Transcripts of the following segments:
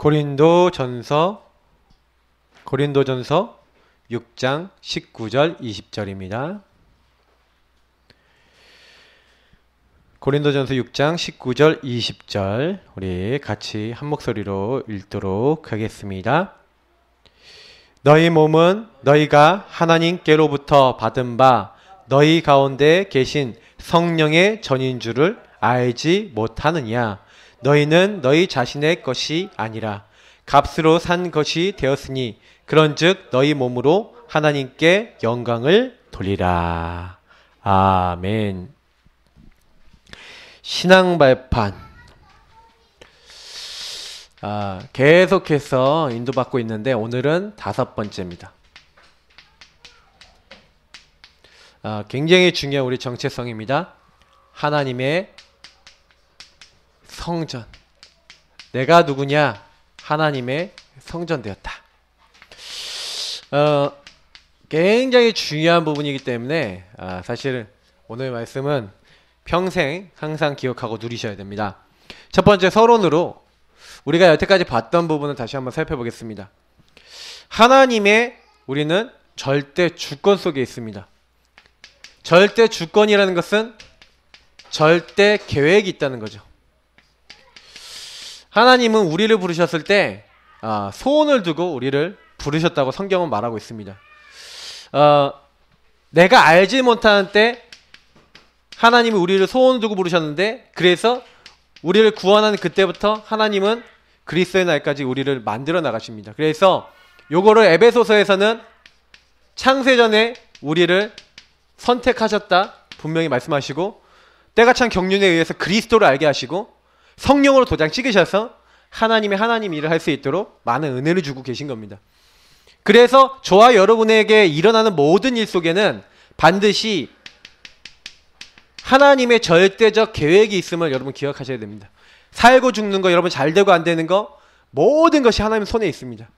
고린도전서 6장 19절 20절입니다. 고린도전서 6장 19절 20절 우리 같이 한 목소리로 읽도록 하겠습니다. 너희 몸은 너희가 하나님께로부터 받은 바 너희 가운데 계신 성령의 전인 줄을 알지 못하느냐. 너희는 너희 자신의 것이 아니라 값으로 산 것이 되었으니 그런즉 너희 몸으로 하나님께 영광을 돌리라. 아멘. 신앙 발판. 계속해서 인도받고 있는데 오늘은 5번째입니다. 굉장히 중요한 우리 정체성입니다. 하나님의 성전. 내가 누구냐? 하나님의 성전 되었다. 굉장히 중요한 부분이기 때문에 사실 오늘 말씀은 평생 항상 기억하고 누리셔야 됩니다. 첫 번째 서론으로 우리가 여태까지 봤던 부분을 다시 한번 살펴보겠습니다. 하나님의 우리는 절대 주권 속에 있습니다. 절대 주권이라는 것은 절대 계획이 있다는 거죠. 하나님은 우리를 부르셨을 때 소원을 두고 우리를 부르셨다고 성경은 말하고 있습니다. 내가 알지 못하는 때 하나님이 우리를 소원을 두고 부르셨는데 그래서 우리를 구원하는 그때부터 하나님은 그리스도의 날까지 우리를 만들어 나가십니다. 그래서 요거를 에베소서에서는 창세전에 우리를 선택하셨다 분명히 말씀하시고 때가 찬 경륜에 의해서 그리스도를 알게 하시고 성령으로 도장 찍으셔서 하나님의 하나님 일을 할 수 있도록 많은 은혜를 주고 계신 겁니다. 그래서 저와 여러분에게 일어나는 모든 일 속에는 반드시 하나님의 절대적 계획이 있음을 여러분 기억하셔야 됩니다. 살고 죽는 거, 여러분 잘 되고 안 되는 거 모든 것이 하나님 손에 있습니다.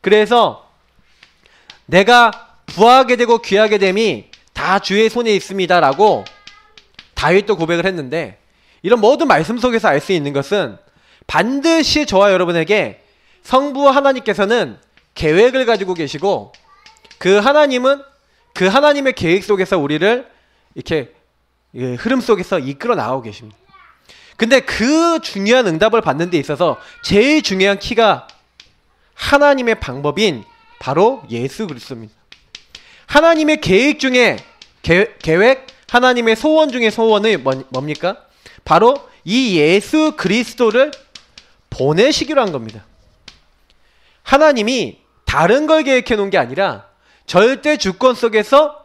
그래서 내가 부하게 되고 귀하게 됨이 다 주의 손에 있습니다 라고 다윗도 고백을 했는데 이런 모든 말씀 속에서 알 수 있는 것은 반드시 저와 여러분에게 성부 하나님께서는 계획을 가지고 계시고 그 하나님은 그 하나님의 계획 속에서 우리를 이렇게 흐름 속에서 이끌어 나가고 계십니다. 근데 그 중요한 응답을 받는 데 있어서 제일 중요한 키가 하나님의 방법인 바로 예수 그리스도입니다. 하나님의 계획 중에 계획, 하나님의 소원 중에 소원은 뭡니까? 바로 이 예수 그리스도를 보내시기로 한 겁니다. 하나님이 다른 걸 계획해 놓은 게 아니라 절대 주권 속에서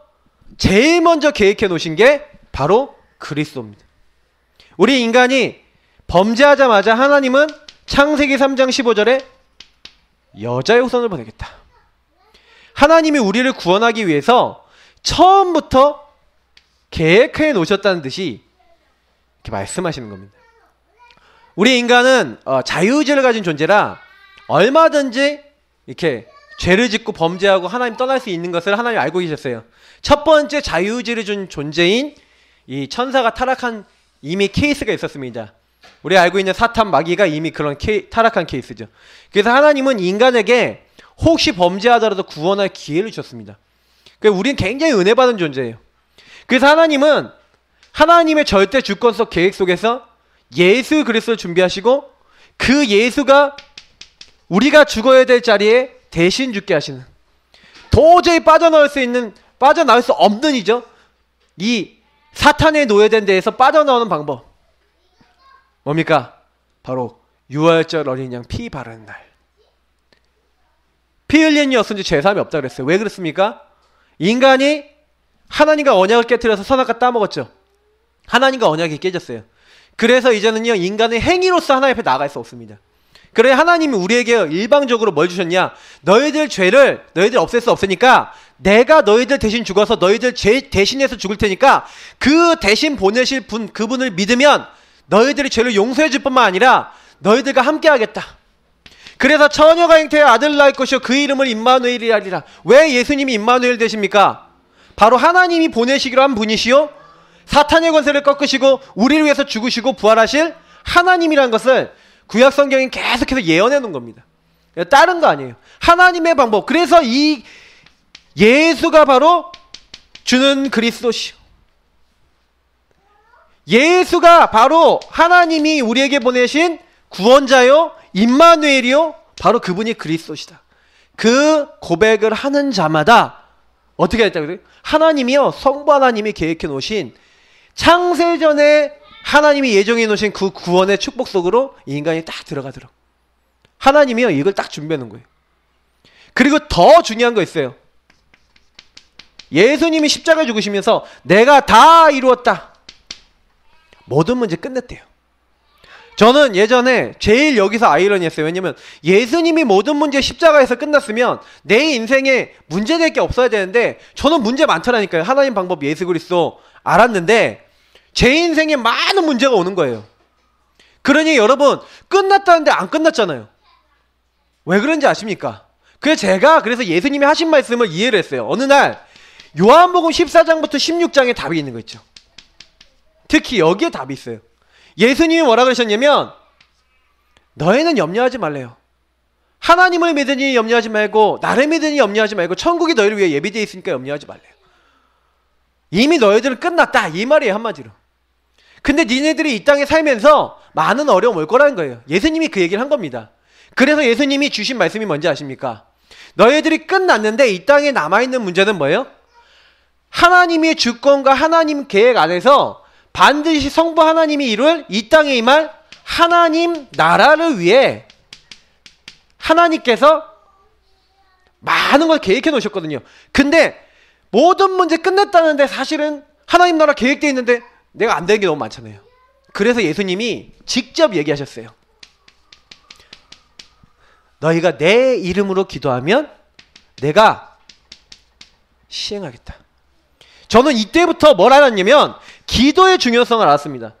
제일 먼저 계획해 놓으신 게 바로 그리스도입니다. 우리 인간이 범죄하자마자 하나님은 창세기 3장 15절에 여자의 후손을 보내겠다. 하나님이 우리를 구원하기 위해서 처음부터 계획해 놓으셨다는 듯이 이렇게 말씀하시는 겁니다. 우리 인간은 자유의지를 가진 존재라 얼마든지 이렇게 죄를 짓고 범죄하고 하나님 떠날 수 있는 것을 하나님 알고 계셨어요. 첫 번째 자유의지를 준 존재인 이 천사가 타락한 이미 케이스가 있었습니다. 우리 알고 있는 사탄 마귀가 이미 그런 타락한 케이스죠. 그래서 하나님은 인간에게 혹시 범죄하더라도 구원할 기회를 주셨습니다. 그래서 우리는 굉장히 은혜 받은 존재예요. 그래서 하나님은 하나님의 절대 주권 속 계획 속에서 예수 그리스도를 준비하시고 그 예수가 우리가 죽어야 될 자리에 대신 죽게 하시는, 도저히 빠져나올 수 없는 이죠. 이 사탄에 노예된 데에서 빠져나오는 방법 뭡니까? 바로 유월절 어린 양 피 바르는 날. 피 흘린 이 없은지 죄사함이 없다 그랬어요. 왜 그렇습니까? 인간이 하나님과 언약을 깨트려서 선악과 따먹었죠. 하나님과 언약이 깨졌어요. 그래서 이제는요 인간의 행위로서 하나님 앞에 나아갈 수 없습니다. 그래 하나님이 우리에게 일방적으로 뭘 주셨냐? 너희들 죄를 너희들 없앨 수 없으니까 내가 너희들 대신 죽어서 너희들 죄 대신해서 죽을 테니까 그 대신 보내실 분 그분을 믿으면 너희들이 죄를 용서해 줄 뿐만 아니라 너희들과 함께 하겠다. 그래서 처녀가 잉태해 아들을 낳을 것이요 그 이름을 임마누엘이라 하리라. 왜 예수님이 임마누엘 되십니까? 바로 하나님이 보내시기로 한 분이시요 사탄의 권세를 꺾으시고 우리를 위해서 죽으시고 부활하실 하나님이라는 것을 구약 성경이 계속해서 예언해 놓은 겁니다. 다른 거 아니에요. 하나님의 방법. 그래서 이 예수가 바로 주는 그리스도시요. 예수가 바로 하나님이 우리에게 보내신 구원자요, 임마누엘이요, 바로 그분이 그리스도시다. 그 고백을 하는 자마다 어떻게 했다고 그래요? 하나님이요, 성부 하나님이 계획해 놓으신, 창세전에 하나님이 예정해 놓으신 그 구원의 축복 속으로 이 인간이 딱 들어가도록 하나님이요, 이걸 딱 준비해 놓은 거예요. 그리고 더 중요한 거 있어요. 예수님이 십자가에 죽으시면서 내가 다 이루었다, 모든 문제 끝냈대요. 저는 예전에 제일 여기서 아이러니했어요. 왜냐면 예수님이 모든 문제 십자가에서 끝났으면 내 인생에 문제될 게 없어야 되는데, 저는 문제 많더라니까요. 하나님 방법 예수 그리스도 알았는데 제 인생에 많은 문제가 오는 거예요. 그러니 여러분, 끝났다는데 안 끝났잖아요. 왜 그런지 아십니까? 그래서 예수님이 하신 말씀을 이해를 했어요. 어느 날 요한복음 14장부터 16장에 답이 있는 거 있죠. 특히 여기에 답이 있어요. 예수님이 뭐라 그러셨냐면, 너희는 염려하지 말래요. 하나님을 믿으니 염려하지 말고, 나를 믿으니 염려하지 말고, 천국이 너희를 위해 예비되어 있으니까 염려하지 말래요. 이미 너희들은 끝났다, 이 말이에요, 한마디로. 근데 니네들이 이 땅에 살면서 많은 어려움 올 거라는 거예요. 예수님이 그 얘기를 한 겁니다. 그래서 예수님이 주신 말씀이 뭔지 아십니까? 너희들이 끝났는데 이 땅에 남아있는 문제는 뭐예요? 하나님의 주권과 하나님 계획 안에서 반드시 성부 하나님이 이룰 이 땅에 임할 하나님 나라를 위해 하나님께서 많은 걸 계획해 놓으셨거든요. 근데 모든 문제 끝냈다는데 사실은 하나님 나라 계획되어 있는데 내가 안 되는 게 너무 많잖아요. 그래서 예수님이 직접 얘기하셨어요. 너희가 내 이름으로 기도하면 내가 시행하겠다. 저는 이때부터 뭘 알았냐면 기도의 중요성을 알았습니다.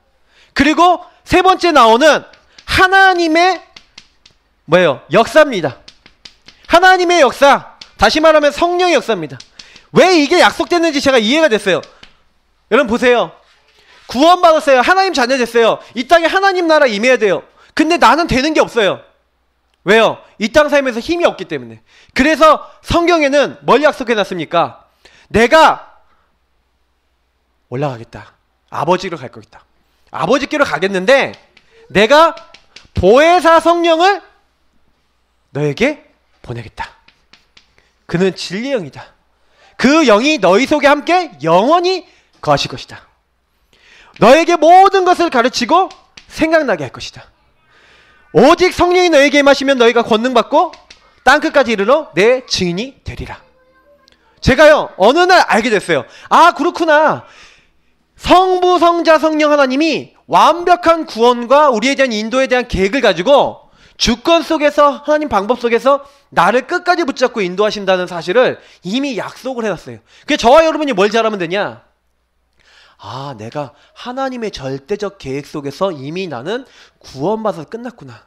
그리고 세 번째 나오는 하나님의 뭐예요? 역사입니다. 하나님의 역사, 다시 말하면 성령의 역사입니다. 왜 이게 약속됐는지 제가 이해가 됐어요. 여러분 보세요. 구원받았어요. 하나님 자녀 됐어요. 이 땅에 하나님 나라 임해야 돼요. 근데 나는 되는 게 없어요. 왜요? 이 땅 살면서 힘이 없기 때문에. 그래서 성경에는 뭘 약속해놨습니까? 내가 올라가겠다. 아버지로 갈 거겠다. 아버지께로 가겠는데 내가 보혜사 성령을 너에게 보내겠다. 그는 진리의 영이다. 그 영이 너희 속에 함께 영원히 거하실 것이다. 너에게 모든 것을 가르치고 생각나게 할 것이다. 오직 성령이 너에게 임하시면 너희가 권능받고 땅끝까지 이르러 내 증인이 되리라. 제가요 어느 날 알게 됐어요. 아 그렇구나. 성부 성자 성령 하나님이 완벽한 구원과 우리에 대한 인도에 대한 계획을 가지고 주권 속에서 하나님 방법 속에서 나를 끝까지 붙잡고 인도하신다는 사실을 이미 약속을 해놨어요. 그게 저와 여러분이 뭘 잘하면 되냐? 아, 내가 하나님의 절대적 계획 속에서 이미 나는 구원받아서 끝났구나.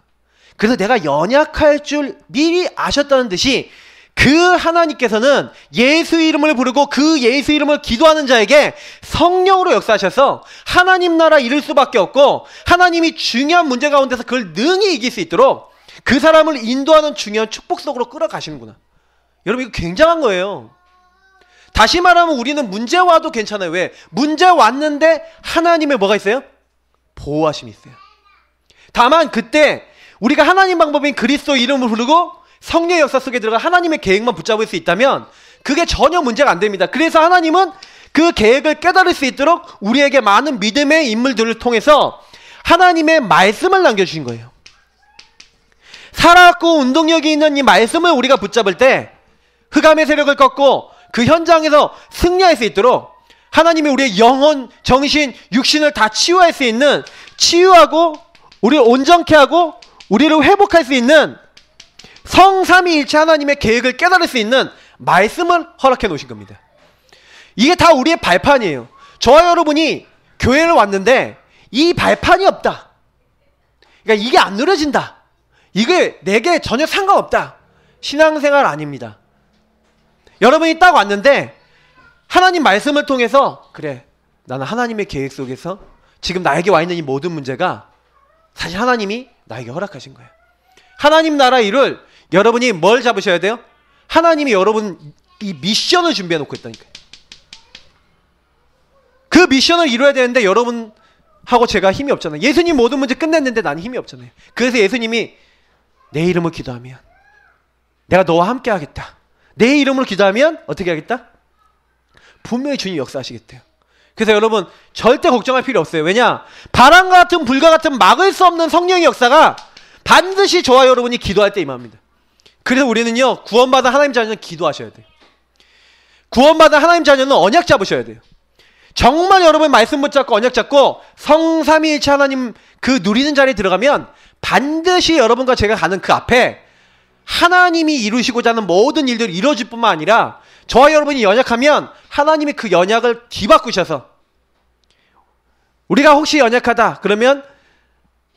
그래서 내가 연약할 줄 미리 아셨다는 듯이 그 하나님께서는 예수 이름을 부르고 그 예수 이름을 기도하는 자에게 성령으로 역사하셔서 하나님 나라 이룰 수밖에 없고 하나님이 중요한 문제 가운데서 그걸 능히 이길 수 있도록 그 사람을 인도하는 중요한 축복 속으로 끌어가시는구나. 여러분 이거 굉장한 거예요. 다시 말하면 우리는 문제 와도 괜찮아요. 왜? 문제 왔는데 하나님의 뭐가 있어요? 보호하심이 있어요. 다만 그때 우리가 하나님 방법인 그리스도 이름을 부르고 성령의 역사 속에 들어가 하나님의 계획만 붙잡을 수 있다면 그게 전혀 문제가 안 됩니다. 그래서 하나님은 그 계획을 깨달을 수 있도록 우리에게 많은 믿음의 인물들을 통해서 하나님의 말씀을 남겨주신 거예요. 살아있고 운동력이 있는 이 말씀을 우리가 붙잡을 때 흑암의 세력을 꺾고 그 현장에서 승리할 수 있도록 하나님이 우리의 영혼, 정신, 육신을 다 치유할 수 있는, 치유하고 우리를 온전케 하고 우리를 회복할 수 있는 성삼위일체 하나님의 계획을 깨달을 수 있는 말씀을 허락해 놓으신 겁니다. 이게 다 우리의 발판이에요. 저와 여러분이 교회를 왔는데 이 발판이 없다. 그러니까 이게 안 누려진다. 이게 내게 전혀 상관없다. 신앙생활 아닙니다. 여러분이 딱 왔는데 하나님 말씀을 통해서 그래, 나는 하나님의 계획 속에서 지금 나에게 와 있는 이 모든 문제가 사실 하나님이 나에게 허락하신 거예요. 하나님 나라 일을 여러분이 뭘 잡으셔야 돼요? 하나님이 여러분 이 미션을 준비해 놓고 있다니까요. 그 미션을 이루어야 되는데 여러분하고 제가 힘이 없잖아요. 예수님 모든 문제 끝냈는데 나는 힘이 없잖아요. 그래서 예수님이 내 이름을 기도하면 내가 너와 함께 하겠다. 내 이름으로 기도하면 어떻게 하겠다? 분명히 주님 역사하시겠대요. 그래서 여러분 절대 걱정할 필요 없어요. 왜냐? 바람과 같은 불과 같은 막을 수 없는 성령의 역사가 반드시 저와 여러분이 기도할 때 임합니다. 그래서 우리는요, 구원받은 하나님 자녀는 기도하셔야 돼요. 구원받은 하나님 자녀는 언약 잡으셔야 돼요. 정말 여러분 말씀 붙잡고 언약 잡고 성삼위일체 하나님 그 누리는 자리에 들어가면 반드시 여러분과 제가 가는 그 앞에 하나님이 이루시고자 하는 모든 일들이 이루어질 뿐만 아니라 저와 여러분이 연약하면 하나님이 그 연약을 뒤바꾸셔서, 우리가 혹시 연약하다 그러면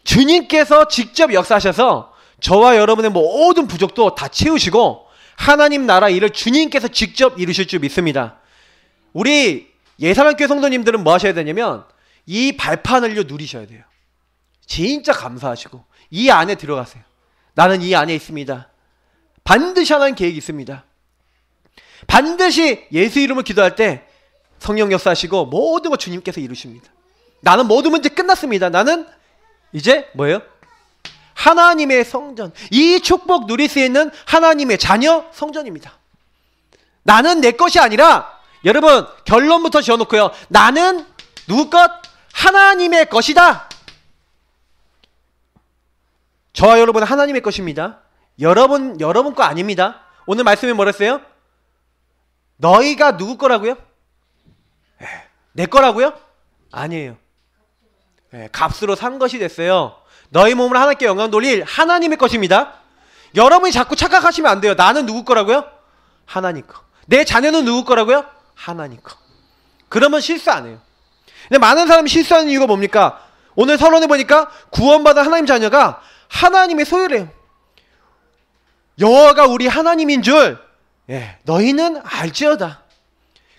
주님께서 직접 역사하셔서 저와 여러분의 모든 부족도 다 채우시고 하나님 나라 일을 주님께서 직접 이루실 줄 믿습니다. 우리 예사랑교회 성도님들은 뭐 하셔야 되냐면 이 발판을요 누리셔야 돼요. 진짜 감사하시고 이 안에 들어가세요. 나는 이 안에 있습니다. 반드시 하나님 계획이 있습니다. 반드시 예수 이름을 기도할 때 성령 역사하시고 모든 것 주님께서 이루십니다. 나는 모든 문제 끝났습니다. 나는 이제 뭐예요? 하나님의 성전, 이 축복 누릴 수 있는 하나님의 자녀 성전입니다. 나는 내 것이 아니라, 여러분 결론부터 지어놓고요, 나는 누구 것? 하나님의 것이다. 저와 여러분은 하나님의 것입니다. 여러분 거 아닙니다. 오늘 말씀에 뭐라 했어요? 너희가 누구 거라고요? 내 거라고요? 아니에요. 값으로 산 것이 됐어요. 너희 몸을 하나님께 영광 돌릴 하나님의 것입니다. 여러분이 자꾸 착각하시면 안 돼요. 나는 누구 거라고요? 하나님 거. 내 자녀는 누구 거라고요? 하나님 거. 그러면 실수 안 해요. 근데 많은 사람이 실수하는 이유가 뭡니까? 오늘 서론에 보니까 구원받은 하나님 자녀가 하나님의 소유래요. 여호와가 우리 하나님인 줄 너희는 알지어다.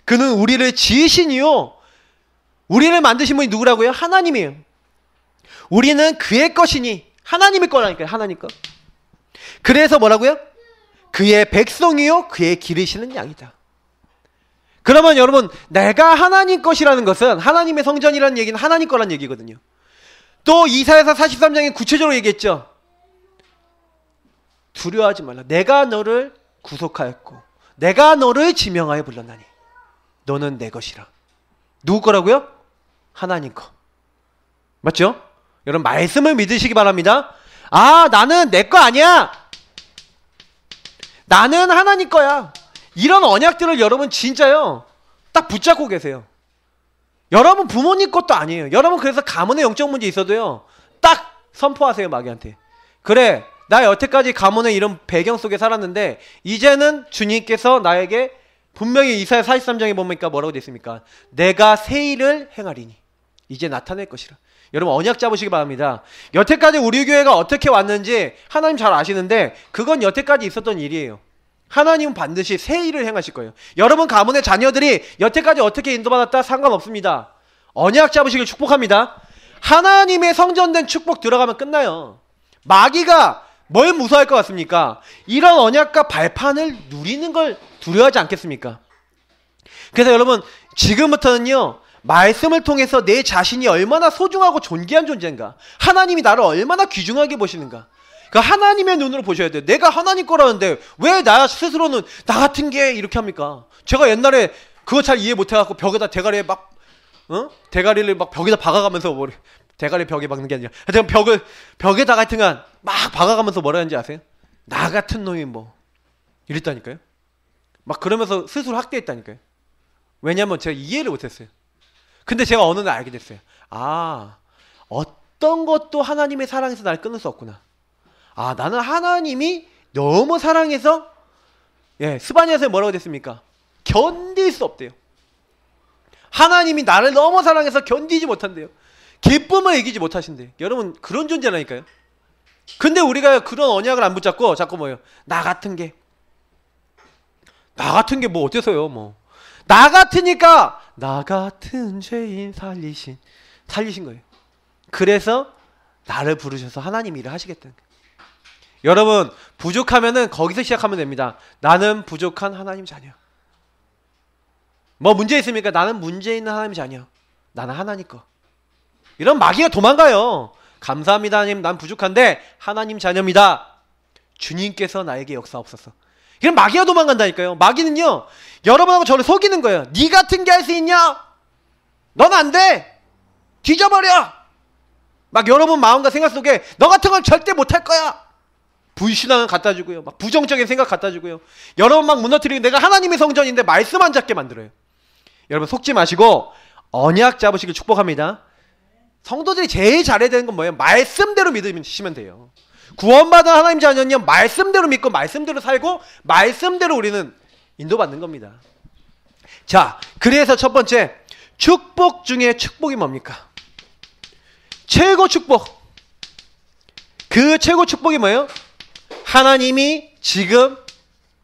그는 우리를 지으시니요, 우리를 만드신 분이 누구라고요? 하나님이에요. 우리는 그의 것이니, 하나님의 거라니까요. 하나님 거. 그래서 뭐라고요? 그의 백성이요 그의 기르시는 양이다. 그러면 여러분, 내가 하나님 것이라는 것은, 하나님의 성전이라는 얘기는 하나님 거라는 얘기거든요. 또 이사야서 43장에 구체적으로 얘기했죠. 두려워하지 말라. 내가 너를 구속하였고 내가 너를 지명하여 불렀나니 너는 내 것이라. 누구 거라고요? 하나님 거. 맞죠? 여러분 말씀을 믿으시기 바랍니다. 아, 나는 내 거 아니야. 나는 하나님 거야. 이런 언약들을 여러분 진짜요 딱 붙잡고 계세요. 여러분 부모님 것도 아니에요. 여러분 그래서 가문의 영적 문제 있어도요 딱 선포하세요. 마귀한테. 그래, 나 여태까지 가문의 이런 배경 속에 살았는데 이제는 주님께서 나에게 분명히 이사야 43장에 보니까 뭐라고 되어 있습니까? 내가 새 일을 행하리니 이제 나타낼 것이라. 여러분 언약 잡으시기 바랍니다. 여태까지 우리 교회가 어떻게 왔는지 하나님 잘 아시는데 그건 여태까지 있었던 일이에요. 하나님은 반드시 새 일을 행하실 거예요. 여러분 가문의 자녀들이 여태까지 어떻게 인도받았다 상관없습니다. 언약 잡으시길 축복합니다. 하나님의 성전된 축복 들어가면 끝나요. 마귀가 뭘 무서워할 것 같습니까? 이런 언약과 발판을 누리는 걸 두려워하지 않겠습니까? 그래서 여러분 지금부터는요 말씀을 통해서 내 자신이 얼마나 소중하고 존귀한 존재인가, 하나님이 나를 얼마나 귀중하게 보시는가, 그 하나님의 눈으로 보셔야 돼요. 내가 하나님 거라는데 왜 나 스스로는 나 같은 게 이렇게 합니까? 제가 옛날에 그거 잘 이해 못해갖고 벽에다 대가리에 막 대가리를 막 벽에다 박아가면서 대가리 벽에 박는 게 아니라 하여튼 벽에다가 하여튼간 막 박아가면서 뭐라 하는지 아세요? 나 같은 놈이 뭐 이랬다니까요. 막 그러면서 스스로 학대했다니까요. 왜냐면 제가 이해를 못했어요. 근데 제가 어느 날 알게 됐어요. 아, 어떤 것도 하나님의 사랑에서 날 끊을 수 없구나. 아, 나는 하나님이 너무 사랑해서 스바냐서에 뭐라고 됐습니까? 견딜 수 없대요. 하나님이 나를 너무 사랑해서 견디지 못한대요. 기쁨을 이기지 못하신대요. 여러분 그런 존재라니까요. 근데 우리가 그런 언약을 안 붙잡고 자꾸 뭐예요? 나 같은 게 뭐 어때서요? 뭐 나 같으니까 나 같은 죄인 살리신 거예요. 그래서 나를 부르셔서 하나님 일을 하시겠다는 거예요. 여러분 부족하면은 거기서 시작하면 됩니다. 나는 부족한 하나님 자녀. 뭐 문제 있습니까? 나는 문제 있는 하나님 자녀. 나는 하나님 거. 이런 마귀가 도망가요. 감사합니다 하나님, 난 부족한데 하나님 자녀입니다. 주님께서 나에게 역사하옵소서. 이런 마귀가 도망간다니까요. 마귀는요, 여러분하고 저를 속이는 거예요. 네 같은 게 할 수 있냐? 넌 안 돼. 뒤져버려. 막 여러분 마음과 생각 속에 너 같은 건 절대 못할 거야. 불신앙을 갖다 주고요. 막 부정적인 생각 갖다 주고요. 여러분 막 무너뜨리고 내가 하나님의 성전인데 말씀 안 잡게 만들어요. 여러분 속지 마시고 언약 잡으시길 축복합니다. 성도들이 제일 잘해야 되는 건 뭐예요? 말씀대로 믿으시면 돼요. 구원받은 하나님 자녀는요, 말씀대로 믿고 말씀대로 살고 말씀대로 우리는 인도받는 겁니다. 자, 그래서 첫 번째, 축복 중에 축복이 뭡니까? 최고 축복. 그 최고 축복이 뭐예요? 하나님이 지금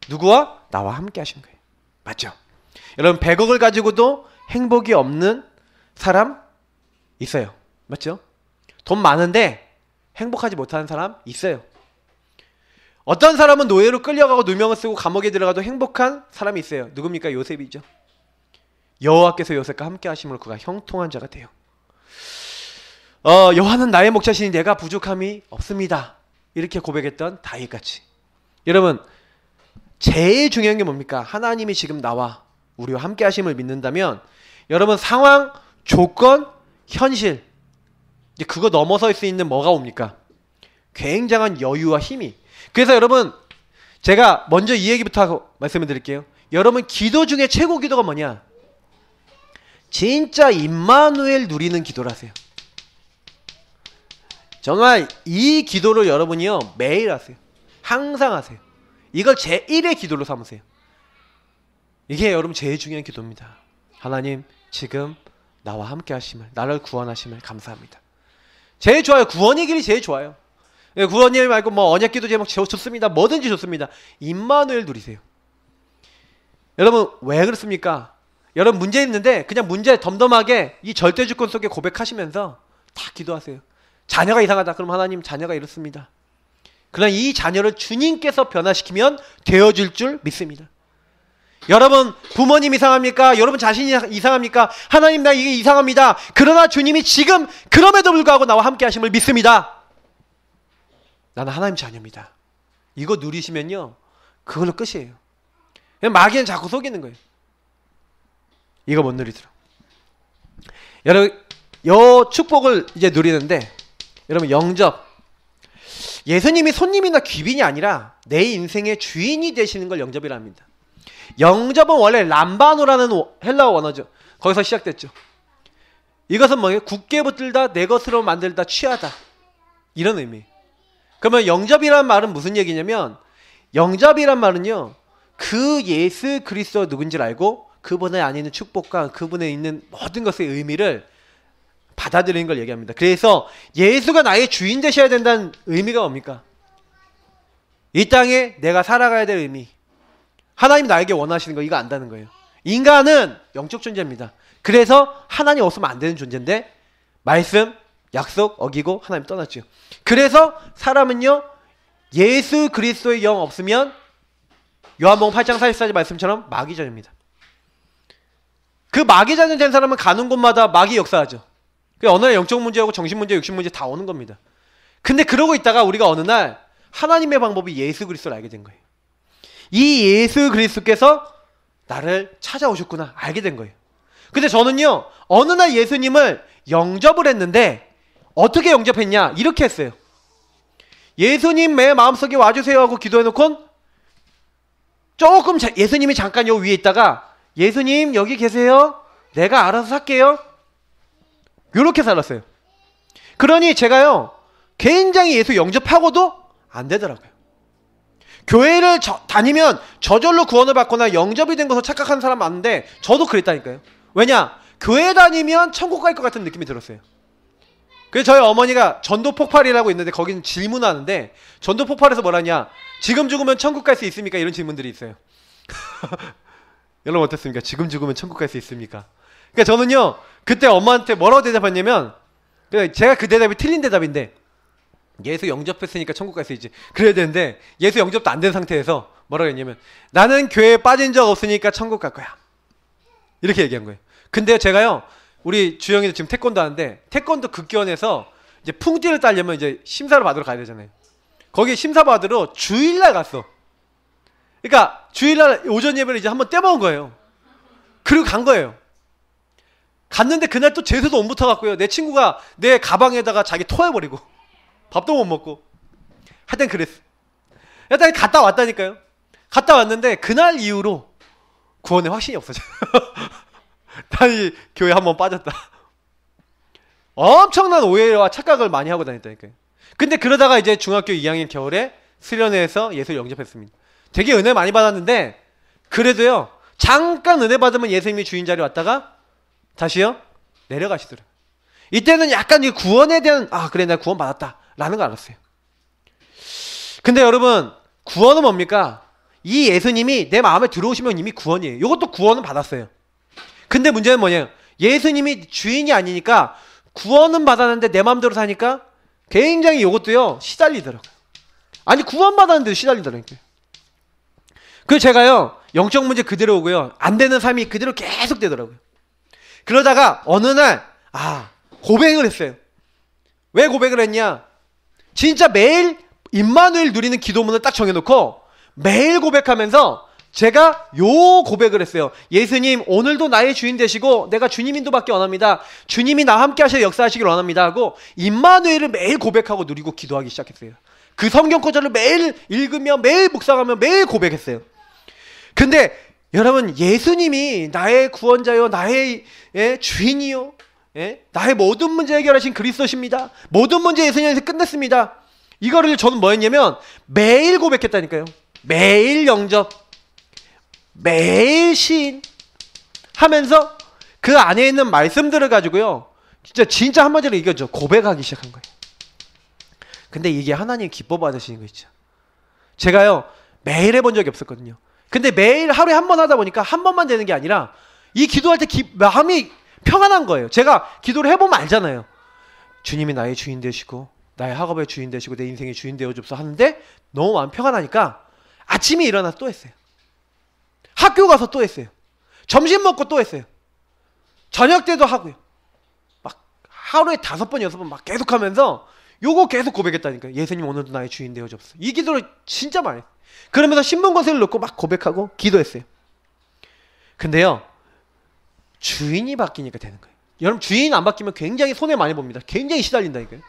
누구와? 나와 함께 하시는 거예요. 맞죠? 여러분 100억을 가지고도 행복이 없는 사람 있어요. 맞죠? 돈 많은데 행복하지 못하는 사람 있어요. 어떤 사람은 노예로 끌려가고 누명을 쓰고 감옥에 들어가도 행복한 사람이 있어요. 누굽니까? 요셉이죠. 여호와께서 요셉과 함께 하심으로 그가 형통한 자가 돼요. 여호와는 나의 목자시니 내가 부족함이 없습니다. 이렇게 고백했던 다윗같이. 여러분 제일 중요한 게 뭡니까? 하나님이 지금 나와 우리와 함께 하심을 믿는다면 여러분 상황, 조건, 현실 이제 그거 넘어설 수 있는 뭐가 옵니까? 굉장한 여유와 힘이. 그래서 여러분 제가 먼저 이 얘기부터 하고 말씀을 드릴게요. 여러분 기도 중에 최고 기도가 뭐냐? 진짜 임마누엘 누리는 기도를 하세요. 정말 이 기도를 여러분이요 매일 하세요. 항상 하세요. 이걸 제1의 기도로 삼으세요. 이게 여러분 제일 중요한 기도입니다. 하나님 지금 나와 함께 하심을, 나를 구원하심을 감사합니다. 제일 좋아요. 구원의 길이 제일 좋아요. 구원이 말고 뭐 언약기도 제목 좋습니다. 뭐든지 좋습니다. 임마누엘 누리세요. 여러분 왜 그렇습니까? 여러분 문제 있는데 그냥 문제 덤덤하게 이 절대주권 속에 고백하시면서 다 기도하세요. 자녀가 이상하다. 그럼 하나님 자녀가 이렇습니다. 그러나 이 자녀를 주님께서 변화시키면 되어질 줄 믿습니다. 여러분 부모님 이상합니까? 여러분 자신이 이상합니까? 하나님 나 이게 이상합니다. 그러나 주님이 지금 그럼에도 불구하고 나와 함께 하심을 믿습니다. 나는 하나님 자녀입니다. 이거 누리시면요 그걸로 끝이에요. 마귀는 자꾸 속이는 거예요. 이거 못 누리더라. 여러분 요 축복을 이제 누리는데 여러분 영접, 예수님이 손님이나 귀빈이 아니라 내 인생의 주인이 되시는 걸 영접이라 합니다. 영접은 원래 람바노라는 헬라어 원어죠. 거기서 시작됐죠. 이것은 뭐예요? 굳게 붙들다, 내 것으로 만들다, 취하다, 이런 의미. 그러면 영접이란 말은 무슨 얘기냐면 영접이란 말은요 그 예수 그리스도 누군지를 알고 그분의 안에 있는 축복과 그분에 있는 모든 것의 의미를 받아들이는 걸 얘기합니다. 그래서 예수가 나의 주인 되셔야 된다는 의미가 뭡니까? 이 땅에 내가 살아가야 될 의미, 하나님 나에게 원하시는 거 이거 안다는 거예요. 인간은 영적 존재입니다. 그래서 하나님 없으면 안 되는 존재인데 말씀, 약속 어기고 하나님 떠났죠. 그래서 사람은요 예수 그리스도의 영 없으면 요한복음 8장 44절 말씀처럼 마귀전입니다. 그 마귀전이 된 사람은 가는 곳마다 마귀 역사하죠. 어느 날 영적 문제하고 정신 문제, 육신 문제 다 오는 겁니다. 근데 그러고 있다가 우리가 어느 날 하나님의 방법이 예수 그리스도를 알게 된 거예요. 이 예수 그리스도께서 나를 찾아오셨구나 알게 된 거예요. 근데 저는요 어느 날 예수님을 영접을 했는데 어떻게 영접했냐 이렇게 했어요. 예수님 내 마음속에 와주세요 하고 기도해놓고 조금 예수님이 잠깐 요 위에 있다가 예수님 여기 계세요? 내가 알아서 살게요. 요렇게 살았어요. 그러니 제가요 굉장히 예수 영접하고도 안 되더라고요. 교회를 다니면 저절로 구원을 받거나 영접이 된 것으로 착각하는 사람 많은데 저도 그랬다니까요. 왜냐? 교회 다니면 천국 갈 것 같은 느낌이 들었어요. 그래서 저희 어머니가 전도 폭발이라고 있는데 거기는 질문하는데 전도 폭발에서 뭐라냐? 지금 죽으면 천국 갈 수 있습니까? 이런 질문들이 있어요. 여러분 어떻습니까? 지금 죽으면 천국 갈 수 있습니까? 그러니까 저는요 그때 엄마한테 뭐라고 대답했냐면 제가 그 대답이 틀린 대답인데 예수 영접했으니까 천국 갈 수 있지. 그래야 되는데 예수 영접도 안 된 상태에서 뭐라고 했냐면 나는 교회에 빠진 적 없으니까 천국 갈 거야. 이렇게 얘기한 거예요. 근데 제가요, 우리 주영이도 지금 태권도 하는데 태권도 극기원에서 이제 풍띠를 따려면 이제 심사를 받으러 가야 되잖아요. 거기 심사 받으러 주일날 갔어. 그러니까 주일날 오전 예배를 이제 한번 떼먹은 거예요. 그리고 간 거예요. 갔는데 그날 또 재수도 못 붙어갖고요. 내 친구가 내 가방에다가 자기 토해버리고 밥도 못 먹고 하여튼 그랬어. 일단 갔다 왔다니까요. 갔다 왔는데 그날 이후로 구원에 확신이 없어져. 다시 교회 한번 빠졌다. 엄청난 오해와 착각을 많이 하고 다녔다니까요. 근데 그러다가 이제 중학교 2학년 겨울에 수련회에서 예수를 영접했습니다. 되게 은혜 많이 받았는데 그래도요, 잠깐 은혜 받으면 예수님이 주인 자리에 왔다가 다시요 내려가시더라고요. 이때는 약간 이 구원에 대한 그래 내가 구원 받았다 라는 걸 알았어요. 근데 여러분, 구원은 뭡니까? 이 예수님이 내 마음에 들어오시면 이미 구원이에요. 이것도 구원은 받았어요. 근데 문제는 뭐냐면 예수님이 주인이 아니니까 구원은 받았는데 내 마음대로 사니까 굉장히 이것도요 시달리더라고요. 아니 구원 받았는데도 시달리더라고요. 그래서 제가요 영적 문제 그대로 오고요, 안 되는 삶이 그대로 계속 되더라고요. 그러다가 어느 날 고백을 했어요. 왜 고백을 했냐? 진짜 매일 임마누엘 누리는 기도문을 딱 정해놓고 매일 고백하면서 제가 요 고백을 했어요. 예수님, 오늘도 나의 주인 되시고 내가 주님 인도밖에 원합니다. 주님이 나와 함께 하셔 역사하시길 원합니다 하고 임마누엘을 매일 고백하고 누리고 기도하기 시작했어요. 그 성경 구절을 매일 읽으며 매일 묵상하며 매일 고백했어요. 근데 여러분, 예수님이 나의 구원자요, 나의 주인이요, 나의 모든 문제 해결하신 그리스도십니다. 모든 문제 예수님에서 끝냈습니다. 이거를 저는 뭐 했냐면 매일 고백했다니까요. 매일 영접, 매일 시인 하면서 그 안에 있는 말씀들을 가지고요 진짜 한마디로 이거죠, 고백하기 시작한 거예요. 근데 이게 하나님 기뻐 받으시는 거 있죠. 제가요 매일 해본 적이 없었거든요. 근데 매일 하루에 한 번 하다 보니까 한 번만 되는 게 아니라 이 기도할 때 마음이 평안한 거예요. 제가 기도를 해보면 알잖아요. 주님이 나의 주인 되시고 나의 학업의 주인 되시고 내 인생의 주인 되어줍소 하는데 너무 마음 평안하니까 아침에 일어나서 또 했어요. 학교 가서 또 했어요. 점심 먹고 또 했어요. 저녁 때도 하고요. 막 하루에 5번 6번 막 계속 하면서 요거 계속 고백했다니까요. 예수님, 오늘도 나의 주인 되어줍소. 이 기도를 진짜 많이 했어요. 그러면서 신문고세를 넣고 막 고백하고 기도했어요. 근데요 주인이 바뀌니까 되는 거예요. 여러분, 주인 안 바뀌면 굉장히 손해 많이 봅니다. 굉장히 시달린다니까요.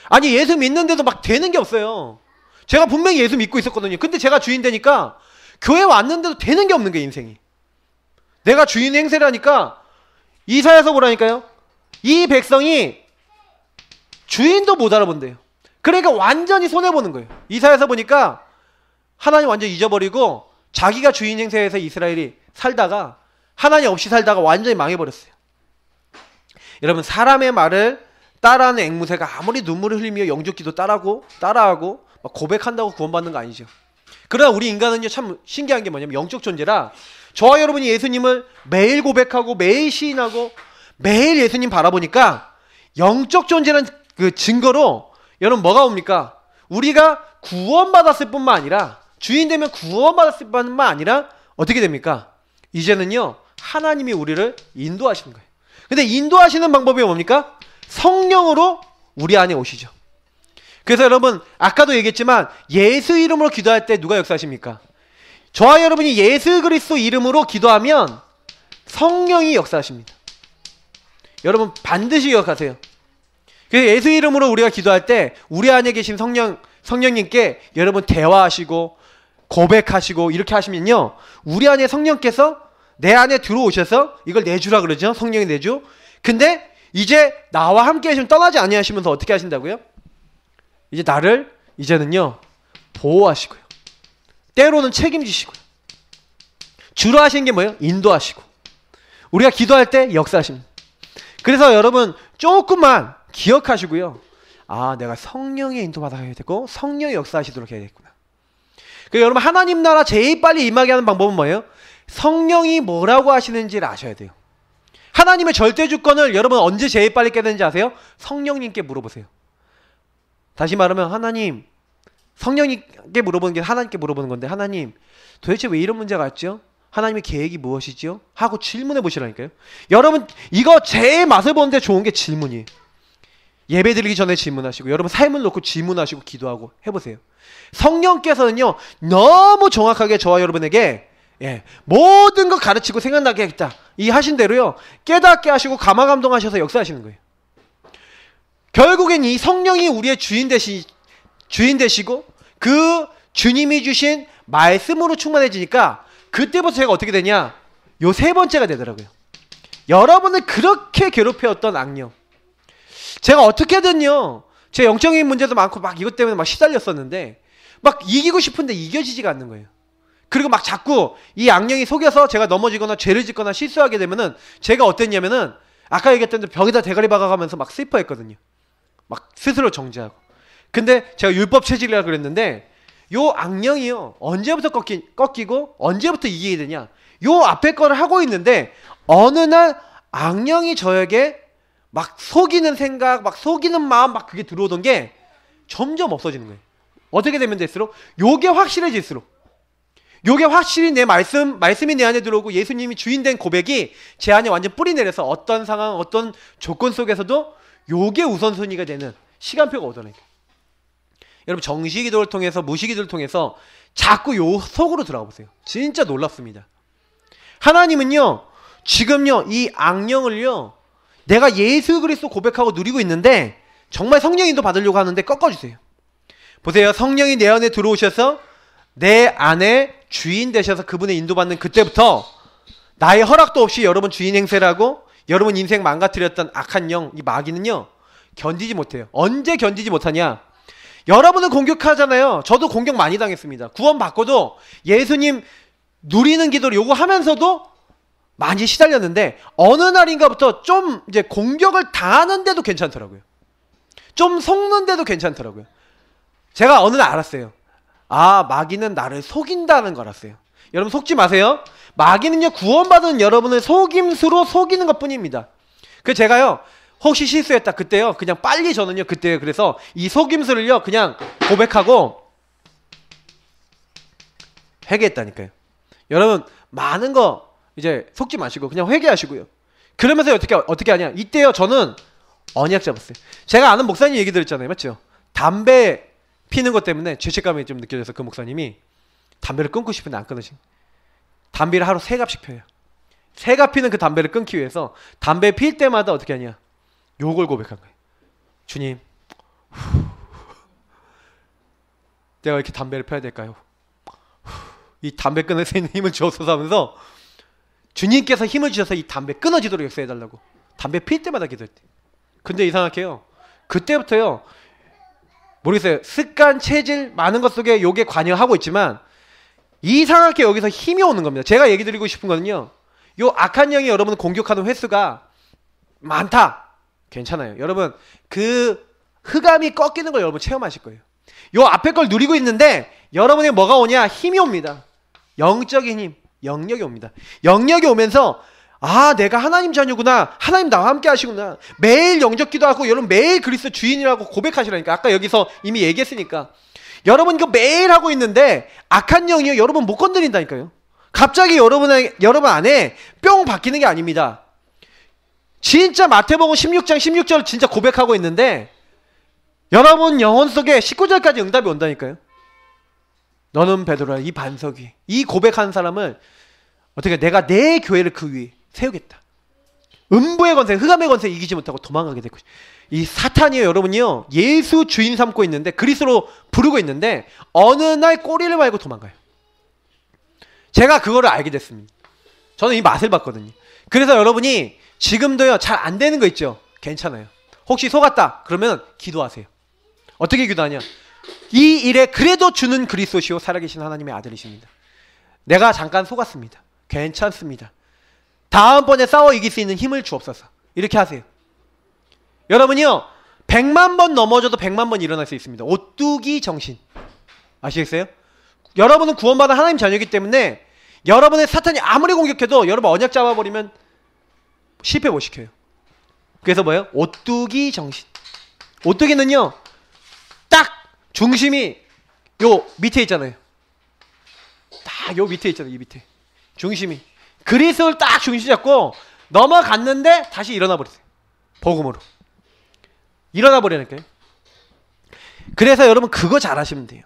아니 예수 믿는데도 막 되는 게 없어요. 제가 분명히 예수 믿고 있었거든요. 근데 제가 주인 되니까 교회 왔는데도 되는 게 없는 거예요. 인생이 내가 주인 행세를 하니까 이사야서 보라니까요. 이 백성이 주인도 못 알아본대요. 그러니까 완전히 손해보는 거예요. 이사야서 보니까 하나님 완전 잊어버리고 자기가 주인 행세에서 이스라엘이 살다가 하나님 없이 살다가 완전히 망해버렸어요. 여러분, 사람의 말을 따라하는 앵무새가 아무리 눈물을 흘리며 영접기도 따라하고 막 고백한다고 구원받는 거 아니죠. 그러나 우리 인간은요 참 신기한 게 뭐냐면 영적 존재라 저와 여러분이 예수님을 매일 고백하고 매일 시인하고 매일 예수님 바라보니까 영적 존재라는 그 증거로 여러분 뭐가 옵니까? 우리가 구원받았을 뿐만 아니라 주인 되면 구원받았을 뿐만 아니라 어떻게 됩니까? 이제는요 하나님이 우리를 인도하시는 거예요. 근데 인도하시는 방법이 뭡니까? 성령으로 우리 안에 오시죠. 그래서 여러분 아까도 얘기했지만 예수 이름으로 기도할 때 누가 역사하십니까? 저와 여러분이 예수 그리스도 이름으로 기도하면 성령이 역사하십니다. 여러분 반드시 기억하세요. 그래서 예수 이름으로 우리가 기도할 때 우리 안에 계신 성령님께 여러분 대화하시고 고백하시고 이렇게 하시면요 우리 안에 성령께서 내 안에 들어오셔서 이걸 내주라 그러죠. 성령이 내주. 근데 이제 나와 함께 하시면 떠나지 아니하시면서 어떻게 하신다고요? 이제 나를 이제는요 보호하시고요, 때로는 책임지시고요, 주로 하시는 게 뭐예요? 인도하시고 우리가 기도할 때 역사하십니다. 그래서 여러분 조금만 기억하시고요, 내가 성령의 인도받아야 되고 성령의 역사하시도록 해야겠구나. 그래서 여러분 하나님 나라 제일 빨리 임하게 하는 방법은 뭐예요? 성령이 뭐라고 하시는지를 아셔야 돼요. 하나님의 절대 주권을 여러분 언제 제일 빨리 깨닫는지 아세요? 성령님께 물어보세요. 다시 말하면 하나님, 성령님께 물어보는 게 하나님께 물어보는 건데, 하나님 도대체 왜 이런 문제가 왔죠? 하나님의 계획이 무엇이죠? 하고 질문해 보시라니까요. 여러분 이거 제 맛을 보는데 좋은 게 질문이에요. 예배 드리기 전에 질문하시고, 여러분 삶을 놓고 질문하시고 기도하고 해보세요. 성령께서는요 너무 정확하게 저와 여러분에게 모든 거 가르치고 생각나게 하겠다 이 하신 대로요 깨닫게 하시고 감화감동하셔서 역사하시는 거예요. 결국엔 이 성령이 우리의 주인 되시고 그 주님이 주신 말씀으로 충만해지니까 그때부터 제가 어떻게 되냐, 요 세 번째가 되더라고요. 여러분을 그렇게 괴롭혀왔던 악령, 제가 어떻게든요 제 영적인 문제도 많고 막 이것 때문에 막 시달렸었는데 막 이기고 싶은데 이겨지지가 않는 거예요. 그리고 막 자꾸 이 악령이 속여서 제가 넘어지거나 죄를 짓거나 실수하게 되면은 제가 어땠냐면은 아까 얘기했던 대로 벽에다 대가리 박아가면서 막 슬퍼했거든요. 막 스스로 정죄하고. 근데 제가 율법 체질이라 그랬는데 요 악령이요 언제부터 꺾이고 언제부터 이기게 되냐, 요 앞에 거를 하고 있는데 어느 날 악령이 저에게 막 속이는 생각, 막 속이는 마음, 막 그게 들어오던 게 점점 없어지는 거예요. 어떻게 되면 될수록 요게 확실해질수록, 요게 확실히 내 말씀이 내 안에 들어오고 예수님이 주인된 고백이 제 안에 완전 뿌리 내려서 어떤 상황, 어떤 조건 속에서도 요게 우선순위가 되는 시간표가 오더라고요. 여러분 정시기도를 통해서 무시기도를 통해서 자꾸 요 속으로 들어가 보세요. 진짜 놀랍습니다. 하나님은요 지금요 이 악령을요 내가 예수 그리스도 고백하고 누리고 있는데 정말 성령 인도 받으려고 하는데 꺾어주세요. 보세요. 성령이 내 안에 들어오셔서 내 안에 주인 되셔서 그분의 인도받는 그때부터 나의 허락도 없이 여러분 주인 행세를 하고 여러분 인생 망가뜨렸던 악한 영, 이 마귀는요 견디지 못해요. 언제 견디지 못하냐, 여러분은 공격하잖아요. 저도 공격 많이 당했습니다. 구원 받고도 예수님 누리는 기도를 요구하면서도 많이 시달렸는데 어느 날인가부터 좀 이제 공격을 당하는데도 괜찮더라고요. 좀 속는데도 괜찮더라고요. 제가 어느 날 알았어요. 아, 마귀는 나를 속인다는 걸 알았어요. 여러분 속지 마세요. 마귀는요 구원받은 여러분을 속임수로 속이는 것 뿐입니다. 그래서 제가요 혹시 실수했다 그때요 그냥 빨리 저는요 그때 그래서 이 속임수를요 그냥 고백하고 회개했다니까요. 여러분 많은 거 이제 속지 마시고 그냥 회개하시고요. 그러면서 어떻게 하냐, 이때요 저는 언약 잡았어요. 제가 아는 목사님 얘기 들었잖아요, 맞죠? 담배 피는 것 때문에 죄책감이 좀 느껴져서 그 목사님이 담배를 끊고 싶은데 안 끊으신, 담배를 하루 3갑씩 펴요. 3갑 피는 그 담배를 끊기 위해서 담배 필 때마다 어떻게 하냐, 요걸 고백한 거예요. 주님, 내가 왜 이렇게 담배를 펴야 될까요? 이 담배 끊을 수 있는 힘을 주옵소서 하면서 주님께서 힘을 주셔서 이 담배 끊어지도록 역사해달라고 담배 필 때마다 기도했대. 근데 이상하게요 그때부터요 모르겠어요, 습관, 체질 많은 것 속에 요게 관여하고 있지만 이상하게 여기서 힘이 오는 겁니다. 제가 얘기 드리고 싶은 거는요 요 악한 영이 여러분을 공격하는 횟수가 많다, 괜찮아요. 여러분 그 흑암이 꺾이는 걸 여러분 체험하실 거예요. 요 앞에 걸 누리고 있는데 여러분이 뭐가 오냐, 힘이 옵니다. 영적인 힘, 영역이 옵니다. 영역이 오면서 아 내가 하나님 자녀구나, 하나님 나와 함께 하시구나, 매일 영적 기도하고 여러분 매일 그리스도 주인이라고 고백하시라니까. 아까 여기서 이미 얘기했으니까 여러분 이거 매일 하고 있는데 악한 영이요 여러분 못 건드린다니까요. 갑자기 여러분 안에 뿅 바뀌는 게 아닙니다. 진짜 마태복음 16장 16절 진짜 고백하고 있는데 여러분 영혼 속에 19절까지 응답이 온다니까요. 너는 베드로야 이 반석 위, 이 고백한 사람을 어떻게 내가 내 교회를 그 위에 세우겠다. 음부의 권세, 흑암의 권세 이기지 못하고 도망가게 될 것이다. 이 사탄이요 여러분이요 예수 주인 삼고 있는데 그리스도로 부르고 있는데 어느 날 꼬리를 말고 도망가요. 제가 그거를 알게 됐습니다. 저는 이 맛을 봤거든요. 그래서 여러분이 지금도요 잘 안 되는 거 있죠, 괜찮아요. 혹시 속았다 그러면 기도하세요. 어떻게 기도하냐, 이 일에 그래도 주는 그리스도시요 살아계신 하나님의 아들이십니다. 내가 잠깐 속았습니다. 괜찮습니다. 다음번에 싸워 이길 수 있는 힘을 주옵소서. 이렇게 하세요. 여러분이요 100만 번 넘어져도 100만 번 일어날 수 있습니다. 오뚜기 정신 아시겠어요? 여러분은 구원받은 하나님 자녀이기 때문에 여러분의 사탄이 아무리 공격해도 여러분 언약 잡아버리면 실패 못 시켜요. 그래서 뭐예요? 오뚜기 정신. 오뚜기는요 중심이 요 밑에 있잖아요. 딱 요 밑에 있잖아요. 이 밑에 중심이 그리스도를 딱 중심 잡고 넘어갔는데 다시 일어나 버렸어요. 복음으로 일어나 버리니까요. 그래서 여러분 그거 잘 하시면 돼요.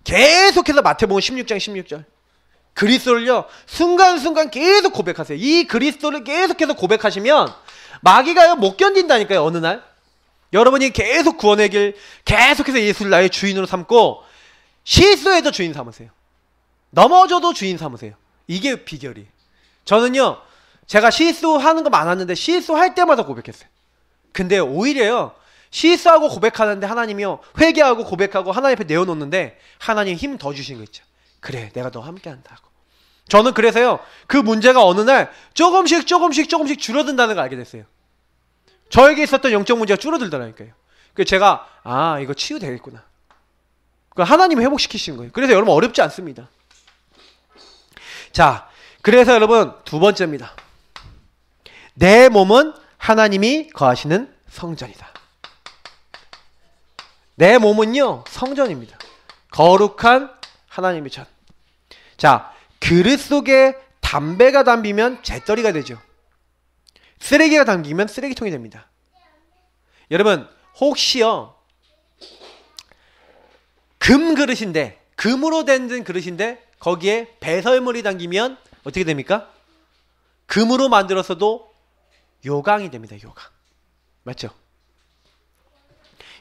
계속해서 마태복음 16장 16절 그리스도를요 순간순간 계속 고백하세요. 이 그리스도를 계속해서 고백하시면 마귀가요 못 견딘다니까요. 어느 날 여러분이 계속 구원의 길 계속해서 예수를 나의 주인으로 삼고 실수해도 주인 삼으세요. 넘어져도 주인 삼으세요. 이게 비결이에요. 저는요 제가 실수하는 거 많았는데 실수할 때마다 고백했어요. 근데 오히려요 실수하고 고백하는데 하나님이요 회개하고 고백하고 하나님 앞에 내어놓는데 하나님 힘 더 주시는 거 있죠. 그래 내가 너 함께 한다고. 저는 그래서요 그 문제가 어느 날 조금씩 줄어든다는 걸 알게 됐어요. 저에게 있었던 영적 문제가 줄어들더라니까요. 그래서 제가 아 이거 치유되겠구나. 하나님이 회복시키시는 거예요. 그래서 여러분 어렵지 않습니다. 자 그래서 여러분 두 번째입니다. 내 몸은 하나님이 거하시는 성전이다. 내 몸은요 성전입니다. 거룩한 하나님의 전. 자 그릇 속에 담배가 담비면 재떨이가 되죠. 쓰레기가 담기면 쓰레기통이 됩니다. 여러분 혹시요 금 그릇인데 금으로 된 그릇인데 거기에 배설물이 담기면 어떻게 됩니까? 금으로 만들었어도 요강이 됩니다. 요강. 맞죠?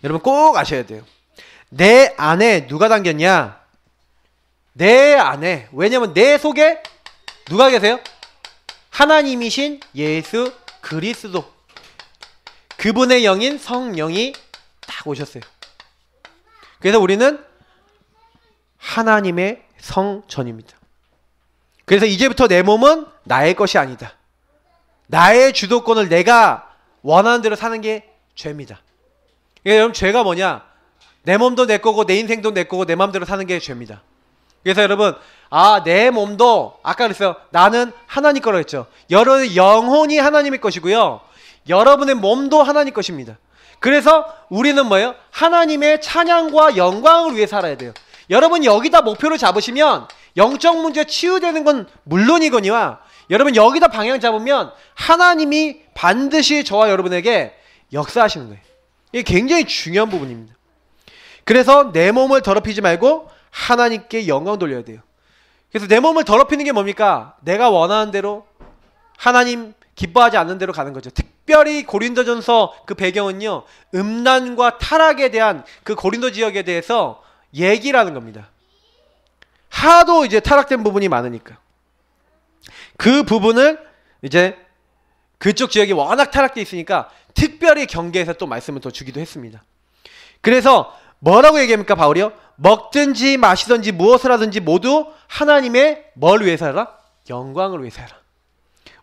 여러분 꼭 아셔야 돼요. 내 안에 누가 담겼냐? 내 안에. 왜냐면 내 속에 누가 계세요? 하나님이신 예수 그리스도. 그분의 영인 성령이 딱 오셨어요. 그래서 우리는 하나님의 성전입니다. 그래서 이제부터 내 몸은 나의 것이 아니다. 나의 주도권을 내가 원하는 대로 사는 게 죄입니다. 그러니까 여러분 죄가 뭐냐? 내 몸도 내 거고 내 인생도 내 거고 내 마음대로 사는 게 죄입니다. 그래서 여러분 내 몸도 아까 그랬어요. 나는 하나님 거라고 했죠. 여러분의 영혼이 하나님의 것이고요. 여러분의 몸도 하나님 것입니다. 그래서 우리는 뭐예요? 하나님의 찬양과 영광을 위해 살아야 돼요. 여러분 여기다 목표를 잡으시면 영적 문제 치유되는 건 물론이거니와 여러분 여기다 방향 잡으면 하나님이 반드시 저와 여러분에게 역사하시는 거예요. 이게 굉장히 중요한 부분입니다. 그래서 내 몸을 더럽히지 말고 하나님께 영광 돌려야 돼요. 그래서 내 몸을 더럽히는 게 뭡니까? 내가 원하는 대로 하나님 기뻐하지 않는 대로 가는 거죠. 특별히 고린도전서 그 배경은요 음란과 타락에 대한 그 고린도 지역에 대해서 얘기를 하는 겁니다. 하도 이제 타락된 부분이 많으니까 그 부분을 이제 그쪽 지역이 워낙 타락되어 있으니까 특별히 경계해서 또 말씀을 더 주기도 했습니다. 그래서 뭐라고 얘기합니까 바울이요? 먹든지 마시든지 무엇을 하든지 모두 하나님의 뭘 위해서 하라? 영광을 위해서 하라.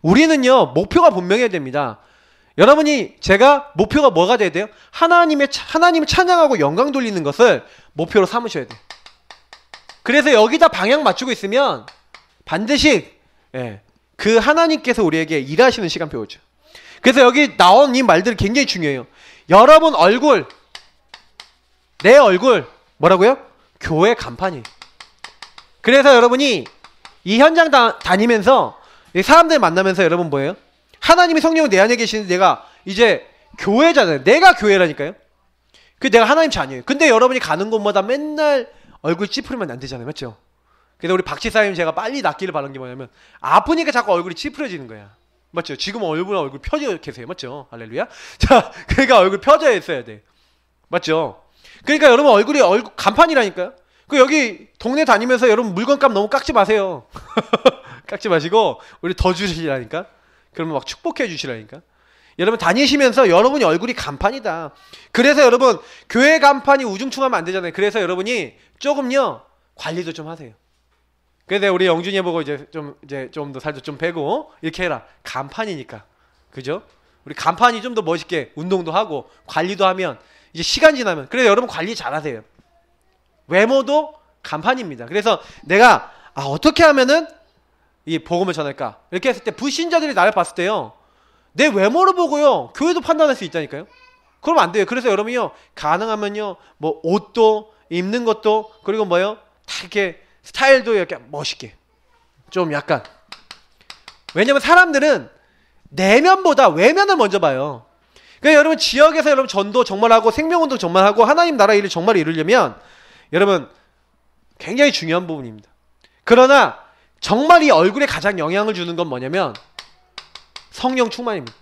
우리는요 목표가 분명해야 됩니다. 여러분이 제가 목표가 뭐가 돼야 돼요? 하나님을 찬양하고 영광 돌리는 것을 목표로 삼으셔야 돼요. 그래서 여기다 방향 맞추고 있으면 반드시 그 하나님께서 우리에게 일하시는 시간표죠. 그래서 여기 나온 이 말들이 굉장히 중요해요. 여러분 얼굴, 내 얼굴 뭐라고요? 교회 간판이에요. 그래서 여러분이 이 현장 다니면서 사람들 만나면서 여러분 뭐예요? 하나님이 성령이 내 안에 계시는데 내가 이제 교회잖아요. 내가 교회라니까요. 내가 하나님 자녀예요. 근데 여러분이 가는 곳마다 맨날 얼굴 찌푸리면 안 되잖아요. 맞죠? 그래서 우리 박지사님 제가 빨리 낫기를 바란 게 뭐냐면 아프니까 자꾸 얼굴이 찌푸려지는 거야. 맞죠? 지금은 얼굴 펴져 계세요. 맞죠? 할렐루야. 자, 그러니까 얼굴 펴져 있어야 돼. 맞죠? 그러니까 여러분 얼굴 간판이라니까요. 여기 동네 다니면서 여러분 물건값 너무 깎지 마세요. 깎지 마시고 우리 더 주시라니까. 그러면 막 축복해 주시라니까. 여러분 다니시면서 여러분이 얼굴이 간판이다. 그래서 여러분 교회 간판이 우중충하면 안 되잖아요. 그래서 여러분이 조금요 관리도 좀 하세요. 그래서 우리 영준이 보고 이제 좀 더 살도 좀 빼고 이렇게 해라. 간판이니까. 그죠? 우리 간판이 좀 더 멋있게 운동도 하고 관리도 하면 이제 시간 지나면 그래서 여러분 관리 잘 하세요. 외모도 간판입니다. 그래서 내가 어떻게 하면은 이 복음을 전할까? 이렇게 했을 때 불신자들이 나를 봤을 때요. 내 외모를 보고요. 교회도 판단할 수 있다니까요. 그러면 안 돼요. 그래서 여러분이요. 가능하면요. 뭐 옷도 입는 것도, 그리고 뭐요? 다 이렇게 스타일도 이렇게 멋있게. 좀 약간. 왜냐면 사람들은 내면보다 외면을 먼저 봐요. 그러니까 여러분 지역에서 여러분 전도 정말 하고 생명운동 정말 하고 하나님 나라 일을 정말 이루려면 여러분 굉장히 중요한 부분입니다. 그러나 정말 이 얼굴에 가장 영향을 주는 건 뭐냐면 성령 충만입니다.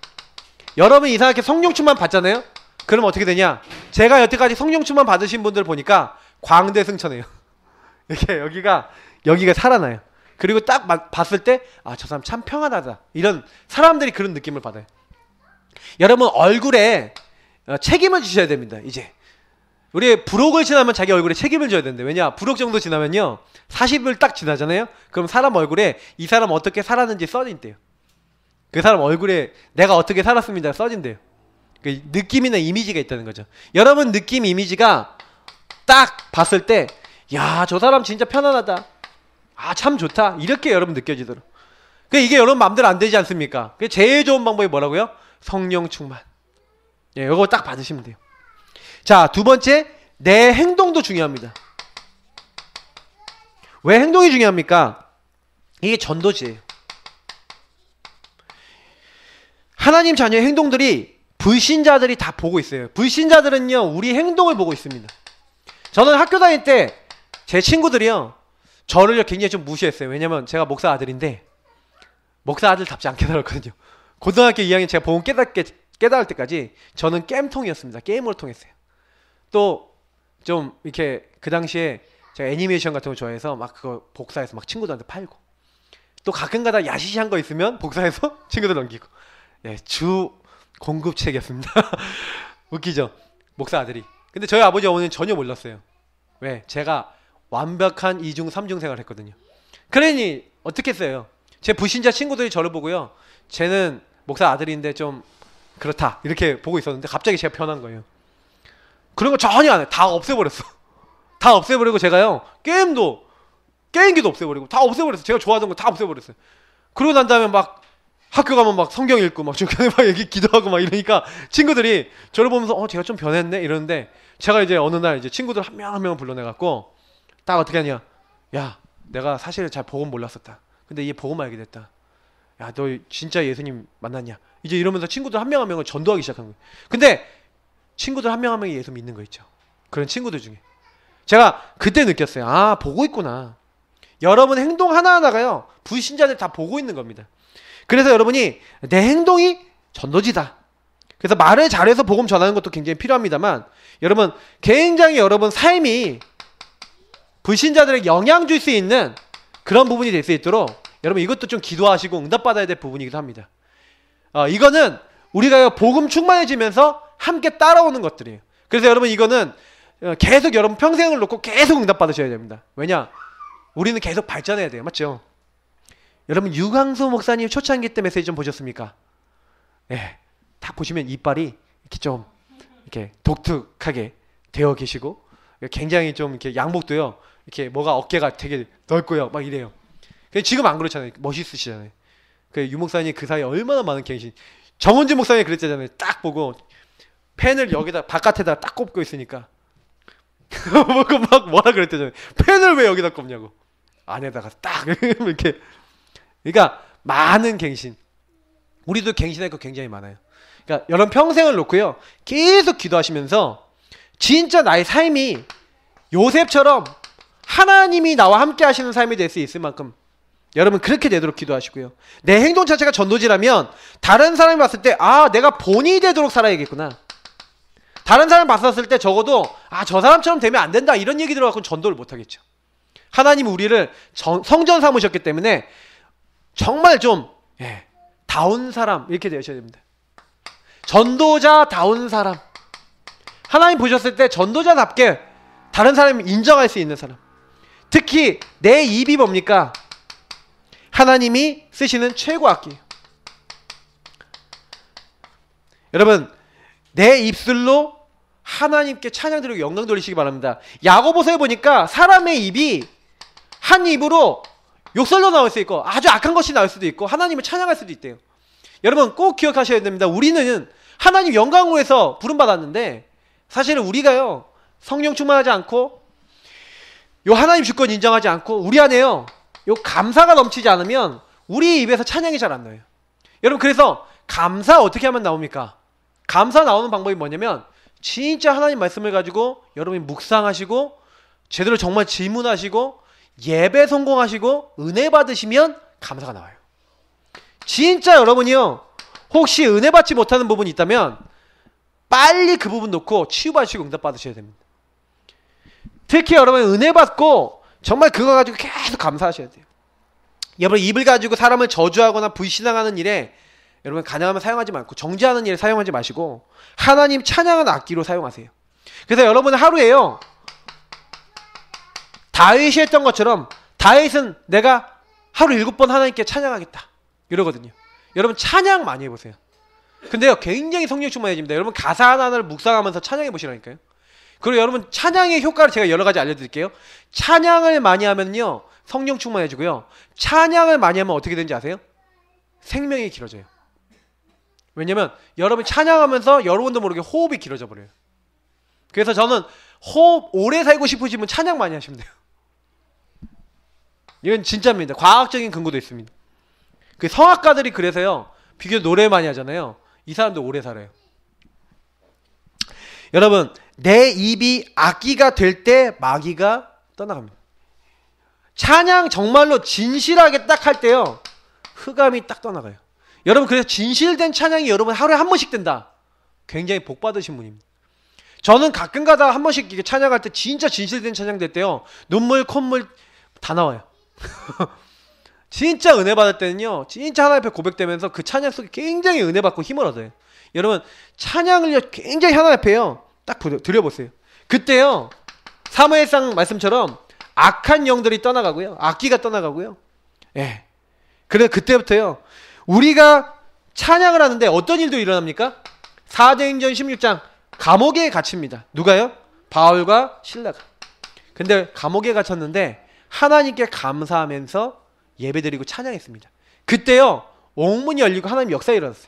여러분 이상하게 성령 충만 받잖아요? 그럼 어떻게 되냐? 제가 여태까지 성령 충만 받으신 분들 보니까 광대승천해요. 이렇게 여기가 살아나요. 그리고 딱 봤을 때 아, 저 사람 참 평안하다. 이런 사람들이 그런 느낌을 받아요. 여러분 얼굴에 책임을 지셔야 됩니다. 이제 우리 부록을 지나면 자기 얼굴에 책임을 져야 되는데, 왜냐? 부록 정도 지나면요 40을 딱 지나잖아요. 그럼 사람 얼굴에 이 사람 어떻게 살았는지 써진대요. 그 사람 얼굴에 내가 어떻게 살았습니다 써진대요. 그 느낌이나 이미지가 있다는 거죠. 여러분 느낌 이미지가 딱 봤을 때 야, 저 사람 진짜 편안하다. 아, 참 좋다. 이렇게 여러분 느껴지도록. 이게 여러분 마음대로 안 되지 않습니까? 제일 좋은 방법이 뭐라고요? 성령 충만. 예, 이거 딱 받으시면 돼요. 자, 두 번째, 내 행동도 중요합니다. 왜 행동이 중요합니까? 이게 전도지예요. 하나님 자녀의 행동들이 불신자들이 다 보고 있어요. 불신자들은요 우리 행동을 보고 있습니다. 저는 학교 다닐 때 제 친구들이요 저를 굉장히 좀 무시했어요. 왜냐면 제가 목사 아들인데 목사 아들답지 않게 살았거든요. 고등학교 2학년 제가 복음 깨달을 때까지 저는 게임통이었습니다. 게임으로 통했어요. 또 좀 이렇게 그 당시에 제가 애니메이션 같은 거 좋아해서 막 그거 복사해서 막 친구들한테 팔고, 또 가끔가다 야시시한 거 있으면 복사해서 친구들 넘기고. 예, 주 공급책이었습니다. 웃기죠? 목사 아들이. 근데 저희 아버지 어머니는 전혀 몰랐어요. 왜? 제가 완벽한 2중 3중 생활을 했거든요. 그러니 어떻게 했어요? 제 불신자 친구들이 저를 보고요 쟤는 목사 아들인데 좀 그렇다 이렇게 보고 있었는데 갑자기 제가 변한 거예요. 그런 거 전혀 안 해요. 다 없애버렸어. 다 없애버리고 제가요 게임기도 없애버리고 다 없애버렸어요. 제가 좋아하던 거 다 없애버렸어요. 그러고 난 다음에 막 학교 가면 막 성경 읽고 막 중간에 막 얘기 기도하고 막 이러니까 친구들이 저를 보면서 제가 좀 변했네 이러는데, 제가 이제 어느 날 이제 친구들 한 명 한 명 불러내갖고 딱 어떻게 하냐, 야 내가 사실 잘 복음 몰랐었다. 근데 얘 복음 알게 됐다. 야 너 진짜 예수님 만났냐? 이제 이러면서 친구들 한 명 한 명을 전도하기 시작한 거예요. 근데 친구들 한 명 한 명이 예수 믿는 거 있죠. 그런 친구들 중에 제가 그때 느꼈어요. 아, 보고 있구나. 여러분 행동 하나하나가요 불신자들 다 보고 있는 겁니다. 그래서 여러분이 내 행동이 전도지다. 그래서 말을 잘해서 복음 전하는 것도 굉장히 필요합니다만, 여러분 굉장히 여러분 삶이 불신자들에게 영향 줄 수 있는 그런 부분이 될 수 있도록 여러분 이것도 좀 기도하시고 응답받아야 될 부분이기도 합니다. 이거는 우리가 복음 충만해지면서 함께 따라오는 것들이에요. 그래서 여러분 이거는 계속 여러분 평생을 놓고 계속 응답받으셔야 됩니다. 왜냐? 우리는 계속 발전해야 돼요. 맞죠? 여러분 유광수 목사님 초창기 때 메시지 좀 보셨습니까? 네, 딱 보시면 이빨이 이렇게 좀 이렇게 독특하게 되어 계시고 굉장히 좀 이렇게 양복도요 이렇게 뭐가 어깨가 되게 넓고요 막 이래요. 지금 안 그렇잖아요. 멋있으시잖아요. 유 목사님 그 사이에 얼마나 많은 계신, 정원진 목사님 그랬잖아요. 딱 보고 펜을 여기다 바깥에다 딱 꼽고 있으니까 막 뭐라 그랬대잖아요. 펜을 왜 여기다 꼽냐고. 안에다가 딱 이렇게. 그러니까 많은 갱신. 우리도 갱신할 거 굉장히 많아요. 그러니까 여러분 평생을 놓고요 계속 기도하시면서 진짜 나의 삶이 요셉처럼 하나님이 나와 함께 하시는 삶이 될 수 있을 만큼 여러분 그렇게 되도록 기도하시고요. 내 행동 자체가 전도지라면 다른 사람이 봤을 때 아, 내가 본이 되도록 살아야겠구나. 다른 사람 봤었을 때 적어도 아, 저 사람처럼 되면 안 된다 이런 얘기 들어가고는 전도를 못하겠죠. 하나님이 우리를 성전 삼으셨기 때문에 정말 좀 다운 사람 이렇게 되셔야 됩니다. 전도자다운 사람. 하나님 보셨을 때 전도자답게 다른 사람이 인정할 수 있는 사람. 특히 내 입이 뭡니까? 하나님이 쓰시는 최고 악기예요. 여러분 내 입술로 하나님께 찬양 드리고 영광 돌리시기 바랍니다. 야고보서에 보니까 사람의 입이 한 입으로 욕설도 나올 수 있고 아주 악한 것이 나올 수도 있고 하나님을 찬양할 수도 있대요. 여러분 꼭 기억하셔야 됩니다. 우리는 하나님 영광으로 해서 부름받았는데 사실은 우리가요 성령 충만하지 않고 요 하나님 주권 인정하지 않고 우리 안에요 요 감사가 넘치지 않으면 우리 입에서 찬양이 잘 안 나와요. 여러분, 그래서 감사 어떻게 하면 나옵니까? 감사 나오는 방법이 뭐냐면 진짜 하나님 말씀을 가지고 여러분이 묵상하시고 제대로 정말 질문하시고 예배 성공하시고 은혜 받으시면 감사가 나와요. 진짜 여러분이요, 혹시 은혜 받지 못하는 부분이 있다면 빨리 그 부분 놓고 치유받으시고 응답 받으셔야 됩니다. 특히 여러분 은혜 받고 정말 그거 가지고 계속 감사하셔야 돼요. 여러분, 입을 가지고 사람을 저주하거나 불신앙하는 일에 여러분 가능하면 사용하지 말고 정죄하는 일에 사용하지 마시고 하나님 찬양하는 악기로 사용하세요. 그래서 여러분 하루에요, 다윗이 했던 것처럼 다윗은 내가 하루 7번 하나님께 찬양하겠다 이러거든요. 여러분 찬양 많이 해보세요. 근데요, 굉장히 성령 충만해집니다. 여러분 가사 하나를 묵상하면서 찬양해 보시라니까요. 그리고 여러분 찬양의 효과를 제가 여러 가지 알려드릴게요. 찬양을 많이 하면요 성령 충만해지고요, 찬양을 많이 하면 어떻게 되는지 아세요? 생명이 길어져요. 왜냐면 여러분 찬양하면서 여러분도 모르게 호흡이 길어져 버려요. 그래서 저는 호흡 오래 살고 싶으시면 찬양 많이 하시면 돼요. 이건 진짜입니다. 과학적인 근거도 있습니다. 그 성악가들이 그래서요 비교 노래 많이 하잖아요. 이 사람도 오래 살아요. 여러분, 내 입이 악기가 될 때 마귀가 떠나갑니다. 찬양 정말로 진실하게 딱 할 때요 흑암이 딱 떠나가요. 여러분, 그래서 진실된 찬양이 여러분 하루에 한 번씩 된다. 굉장히 복 받으신 분입니다. 저는 가끔가다 한 번씩 이렇게 찬양할 때 진짜 진실된 찬양 될 때요 눈물 콧물 다 나와요. 진짜 은혜 받을 때는요 진짜 하나님 앞에 고백되면서 그 찬양 속에 굉장히 은혜 받고 힘을 얻어요. 여러분 찬양을요 굉장히 하나님 앞에요 딱 드려보세요. 그때요 사무엘상 말씀처럼 악한 영들이 떠나가고요, 악기가 떠나가고요. 예. 그래 그때부터요 우리가 찬양을 하는데 어떤 일도 일어납니까? 사도행전 16장 감옥에 갇힙니다. 누가요? 바울과 실라가. 근데 감옥에 갇혔는데 하나님께 감사하면서 예배드리고 찬양했습니다. 그때요 옥문이 열리고 하나님 역사가 일어났어요.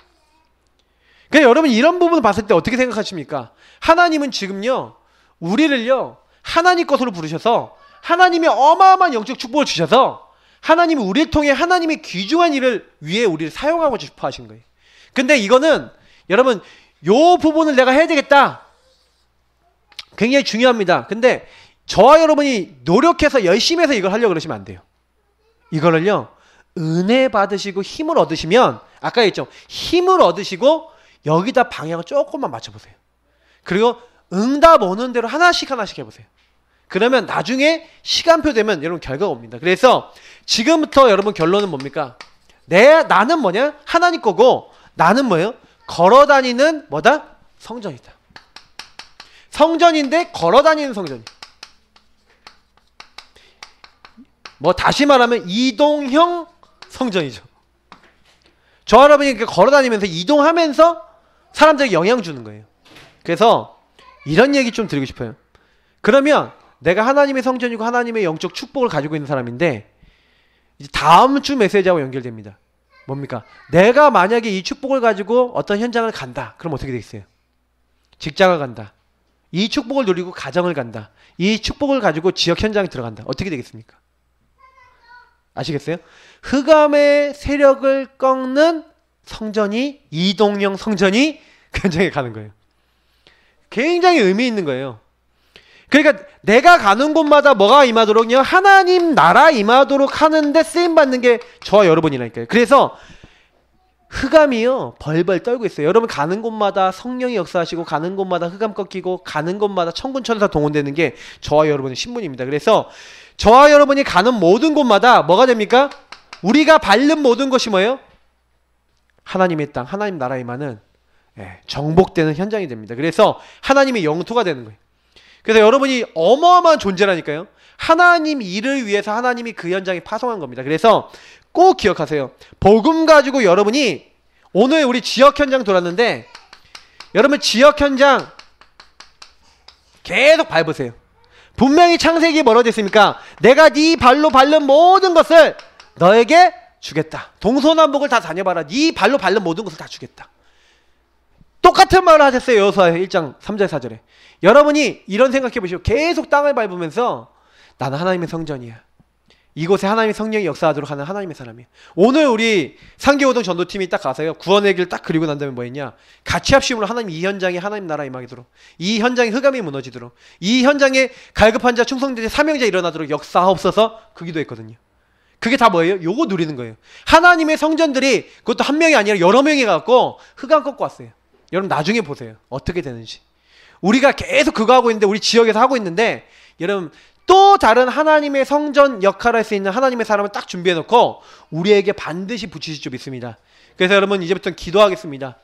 그러니까 여러분 이런 부분을 봤을 때 어떻게 생각하십니까? 하나님은 지금요 우리를요 하나님 것으로 부르셔서 하나님의 어마어마한 영적 축복을 주셔서 하나님이 우리를 통해 하나님의 귀중한 일을 위해 우리를 사용하고 싶어 하신 거예요. 근데 이거는 여러분 요 부분을 내가 해야 되겠다 굉장히 중요합니다. 근데 저와 여러분이 노력해서 열심히 해서 이걸 하려고 그러시면 안 돼요. 이거를요 은혜 받으시고 힘을 얻으시면, 아까 했죠, 힘을 얻으시고 여기다 방향을 조금만 맞춰보세요. 그리고 응답 오는 대로 하나씩 해보세요. 그러면 나중에 시간표 되면 여러분 결과가 옵니다. 그래서 지금부터 여러분 결론은 뭡니까? 나는 뭐냐? 하나님 거고 나는 뭐예요? 걸어다니는 뭐다? 성전이다. 성전인데 걸어다니는 성전이에요. 뭐 다시 말하면 이동형 성전이죠. 저 여러분이 이렇게 걸어다니면서 이동하면서 사람들에게 영향 주는 거예요. 그래서 이런 얘기 좀 드리고 싶어요. 그러면 내가 하나님의 성전이고 하나님의 영적 축복을 가지고 있는 사람인데 이제 다음 주 메시지하고 연결됩니다. 뭡니까? 내가 만약에 이 축복을 가지고 어떤 현장을 간다. 그럼 어떻게 되겠어요? 직장을 간다. 이 축복을 누리고 가정을 간다. 이 축복을 가지고 지역 현장에 들어간다. 어떻게 되겠습니까? 아시겠어요? 흑암의 세력을 꺾는 성전이, 이동형 성전이 현장에 가는 거예요. 굉장히 의미 있는 거예요. 그러니까 내가 가는 곳마다 뭐가 임하도록요? 하나님 나라 임하도록 하는데 쓰임받는 게 저와 여러분이라니까요. 그래서 흑암이요 벌벌 떨고 있어요. 여러분 가는 곳마다 성령이 역사하시고 가는 곳마다 흑암 꺾이고 가는 곳마다 천군 천사 동원되는 게 저와 여러분의 신분입니다. 그래서 저와 여러분이 가는 모든 곳마다 뭐가 됩니까? 우리가 밟는 모든 것이 뭐예요? 하나님의 땅, 하나님 나라 임하는 정복되는 현장이 됩니다. 그래서 하나님의 영토가 되는 거예요. 그래서 여러분이 어마어마한 존재라니까요. 하나님 일을 위해서 하나님이 그 현장에 파송한 겁니다. 그래서 꼭 기억하세요. 복음 가지고 여러분이 오늘 우리 지역 현장 돌았는데 여러분 지역 현장 계속 밟으세요. 분명히 창세기 뭐라고 됐습니까? 내가 네 발로 밟는 모든 것을 너에게 주겠다. 동서남북을 다 다녀봐라. 네 발로 밟는 모든 것을 다 주겠다. 똑같은 말을 하셨어요. 여호수아 1장 3절 4절에. 여러분이 이런 생각해 보시고 계속 땅을 밟으면서 나는 하나님의 성전이야. 이곳에 하나님의 성령이 역사하도록 하는 하나님의 사람이에요. 오늘 우리 상계호동 전도팀이 딱 가서요, 구원의 길 딱 그리고 난 다음에 뭐 했냐, 같이 합심으로 하나님 이 현장에 하나님 나라 임하도록, 이 현장에 흑암이 무너지도록, 이 현장에 갈급한 자 충성된 자 사명자 일어나도록 역사하옵소서, 그 기도했거든요. 그게 다 뭐예요? 요거 누리는 거예요. 하나님의 성전들이 그것도 한 명이 아니라 여러 명이 갖고 흑암 꺾고 왔어요. 여러분 나중에 보세요, 어떻게 되는지. 우리가 계속 그거 하고 있는데, 우리 지역에서 하고 있는데, 여러분 또 다른 하나님의 성전 역할을 할 수 있는 하나님의 사람을 딱 준비해놓고 우리에게 반드시 붙이실 줄 믿습니다. 그래서 여러분 이제부터는 기도하겠습니다.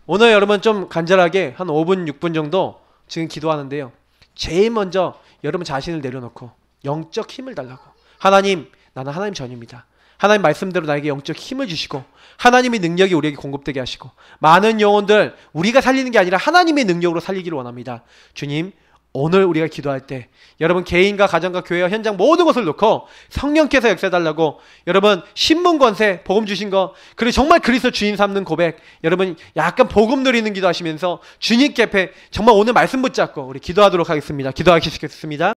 오늘 여러분 좀 간절하게 한 5분 6분 정도 지금 기도하는데요, 제일 먼저 여러분 자신을 내려놓고 영적 힘을 달라고, 하나님 나는 하나님 전입니다. 하나님 말씀대로 나에게 영적 힘을 주시고 하나님의 능력이 우리에게 공급되게 하시고 많은 영혼들 우리가 살리는 게 아니라 하나님의 능력으로 살리기를 원합니다. 주님, 오늘 우리가 기도할 때 여러분 개인과 가정과 교회와 현장 모든 것을 놓고 성령께서 역사해달라고, 여러분 신문 권세 복음 주신 거, 그리고 정말 그리스도 주인 삼는 고백, 여러분 약간 복음 누리는 기도 하시면서 주님께 앞에 정말 오늘 말씀 붙잡고 우리 기도하도록 하겠습니다. 기도하시겠습니다.